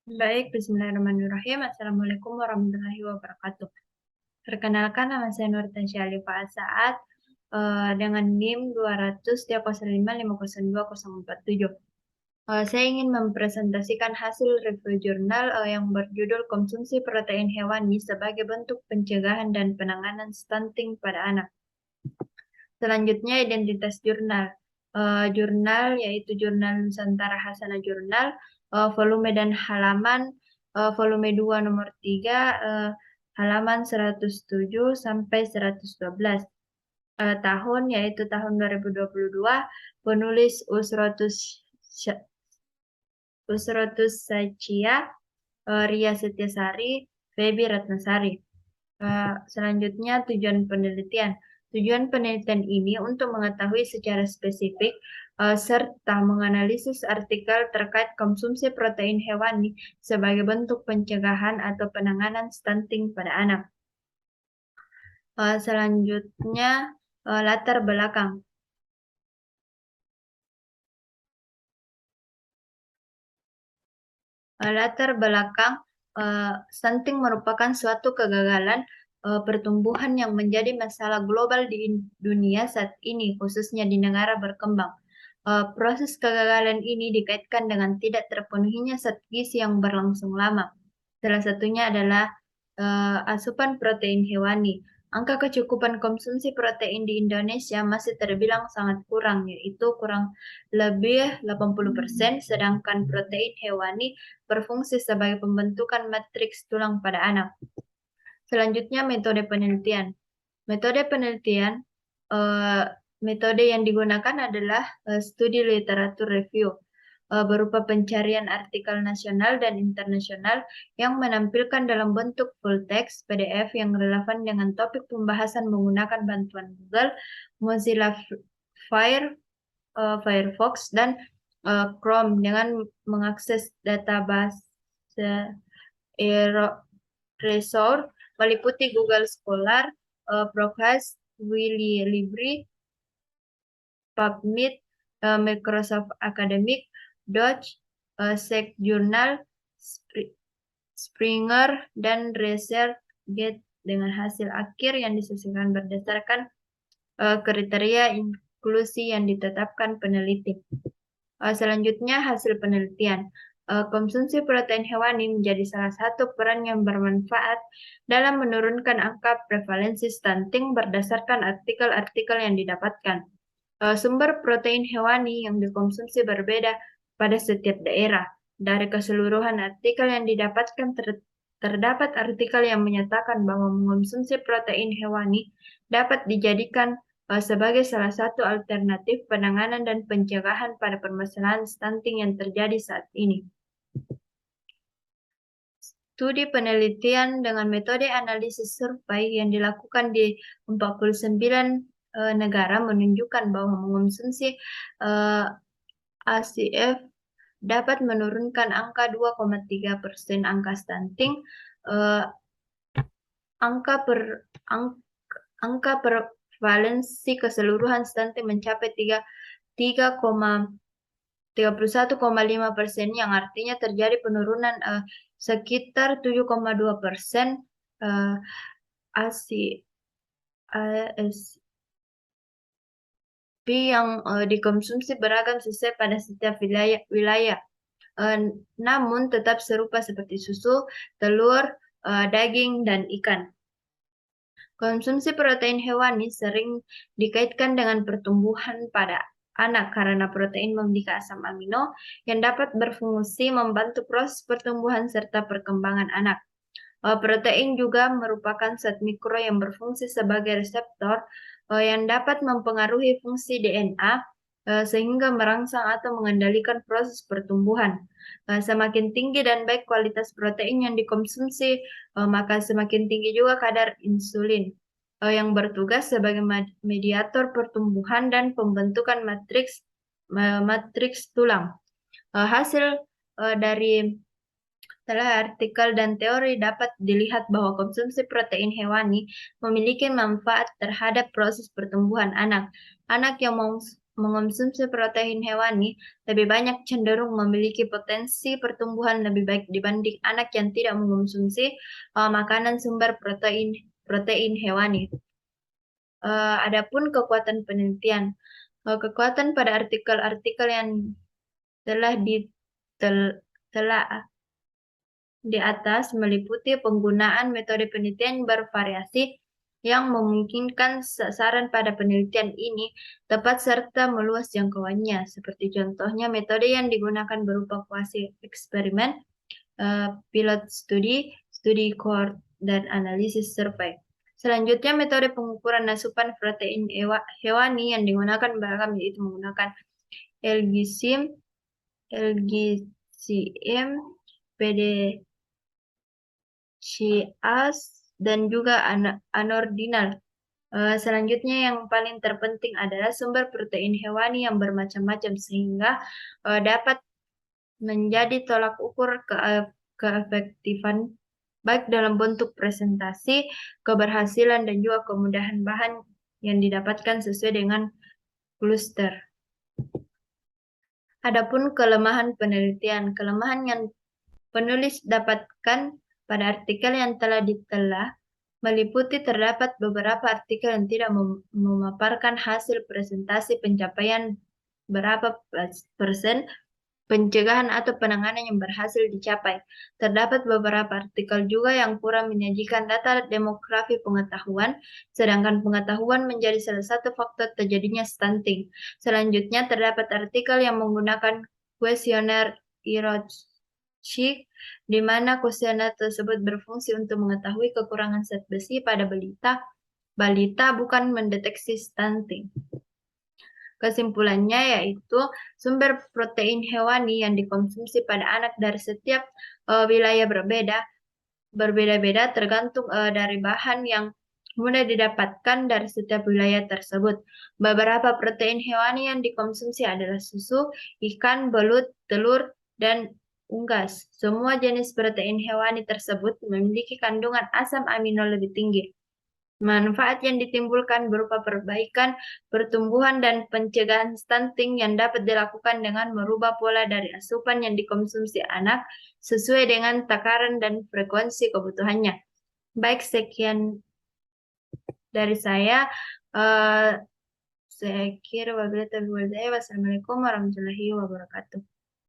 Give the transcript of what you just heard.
Baik, bismillahirrahmanirrahim. Assalamualaikum warahmatullahi wabarakatuh. Perkenalkan, nama saya Nur Tasya Alifa Saat dengan NIM 20030550247. Saya ingin mempresentasikan hasil review jurnal yang berjudul Konsumsi Protein Hewani sebagai bentuk pencegahan dan penanganan stunting pada anak. Selanjutnya, identitas jurnal. Jurnal yaitu Jurnal Nusantara Hasanah Jurnal, volume dan halaman, volume 2 nomor 3, halaman 107 sampai 112. Tahun yaitu tahun 2022, penulis Usrotus Sacia, Ria Setiasari, Febi Ratnasari. Selanjutnya, tujuan penelitian. Tujuan penelitian ini untuk mengetahui secara spesifik serta menganalisis artikel terkait konsumsi protein hewani sebagai bentuk pencegahan atau penanganan stunting pada anak. Selanjutnya, latar belakang. Latar belakang, stunting merupakan suatu kegagalan pertumbuhan yang menjadi masalah global di dunia saat ini, khususnya di negara berkembang. Proses kegagalan ini dikaitkan dengan tidak terpenuhinya zat gizi yang berlangsung lama. Salah satunya adalah asupan protein hewani. Angka kecukupan konsumsi protein di Indonesia masih terbilang sangat kurang, yaitu kurang lebih 80%, sedangkan protein hewani berfungsi sebagai pembentukan matriks tulang pada anak. Selanjutnya, metode penelitian. Metode penelitian, metode yang digunakan adalah studi literatur review, berupa pencarian artikel nasional dan internasional yang menampilkan dalam bentuk full text PDF yang relevan dengan topik pembahasan menggunakan bantuan Google, Mozilla Firefox, dan Chrome dengan mengakses database resource meliputi Google Scholar, Procast, Willy PubMed, Microsoft Academic, Dodge, SecJournal, Springer, dan ResearchGate dengan hasil akhir yang disesuaikan berdasarkan kriteria inklusi yang ditetapkan peneliti. Selanjutnya, hasil penelitian. Konsumsi protein hewani menjadi salah satu peran yang bermanfaat dalam menurunkan angka prevalensi stunting berdasarkan artikel-artikel yang didapatkan. Sumber protein hewani yang dikonsumsi berbeda pada setiap daerah. Dari keseluruhan artikel yang didapatkan terdapat artikel yang menyatakan bahwa mengonsumsi protein hewani dapat dijadikan sebagai salah satu alternatif penanganan dan pencegahan pada permasalahan stunting yang terjadi saat ini. Studi penelitian dengan metode analisis survei yang dilakukan di 49 negara menunjukkan bahwa mengonsumsi ACF dapat menurunkan angka 2,3% angka stunting. Angka prevalensi keseluruhan stunting mencapai 31,5%, yang artinya terjadi penurunan sekitar 7,2% ASP yang dikonsumsi beragam sesuai pada setiap wilayah. Namun tetap serupa seperti susu, telur, daging, dan ikan. Konsumsi protein hewani sering dikaitkan dengan pertumbuhan pada anak karena protein memiliki asam amino yang dapat berfungsi membantu proses pertumbuhan serta perkembangan anak. Protein juga merupakan zat mikro yang berfungsi sebagai reseptor yang dapat mempengaruhi fungsi DNA sehingga merangsang atau mengendalikan proses pertumbuhan. Semakin tinggi dan baik kualitas protein yang dikonsumsi, maka semakin tinggi juga kadar insulin yang bertugas sebagai mediator pertumbuhan dan pembentukan matriks tulang. Hasil dari setelah artikel dan teori dapat dilihat bahwa konsumsi protein hewani memiliki manfaat terhadap proses pertumbuhan anak. Anak yang mengonsumsi protein hewani lebih banyak cenderung memiliki potensi pertumbuhan lebih baik dibanding anak yang tidak mengonsumsi makanan sumber protein hewani. Adapun kekuatan penelitian, kekuatan pada artikel-artikel yang telah ditelaah di atas meliputi penggunaan metode penelitian bervariasi yang memungkinkan sasaran pada penelitian ini tepat serta meluas jangkauannya, seperti contohnya metode yang digunakan berupa kuasi eksperimen, pilot studi, studi cohort, dan analisis survei. Selanjutnya, metode pengukuran asupan protein hewani yang digunakan beragam, yaitu menggunakan LGSIM, PDCAS, dan juga anordinal. Selanjutnya yang paling terpenting adalah sumber protein hewani yang bermacam-macam sehingga dapat menjadi tolak ukur keefektifan baik dalam bentuk presentasi, keberhasilan, dan juga kemudahan bahan yang didapatkan sesuai dengan kluster. Adapun kelemahan penelitian, kelemahan yang penulis dapatkan pada artikel yang telah ditelah meliputi terdapat beberapa artikel yang tidak memaparkan hasil presentasi pencapaian berapa persen pencegahan atau penanganan yang berhasil dicapai. Terdapat beberapa artikel juga yang kurang menyajikan data demografi pengetahuan, sedangkan pengetahuan menjadi salah satu faktor terjadinya stunting. Selanjutnya, terdapat artikel yang menggunakan kuesioner Rorschach, di mana kuesioner tersebut berfungsi untuk mengetahui kekurangan zat besi pada balita bukan mendeteksi stunting. Kesimpulannya yaitu sumber protein hewani yang dikonsumsi pada anak dari setiap wilayah berbeda-beda tergantung dari bahan yang mudah didapatkan dari setiap wilayah tersebut. Beberapa protein hewani yang dikonsumsi adalah susu, ikan, belut, telur, dan unggas. Semua jenis protein hewani tersebut memiliki kandungan asam amino lebih tinggi. Manfaat yang ditimbulkan berupa perbaikan pertumbuhan dan pencegahan stunting yang dapat dilakukan dengan merubah pola dari asupan yang dikonsumsi anak sesuai dengan takaran dan frekuensi kebutuhannya. Baik, sekian dari saya. Saya kira wabillahi taufiq wal hidayah. Wassalamualaikum warahmatullahi wabarakatuh.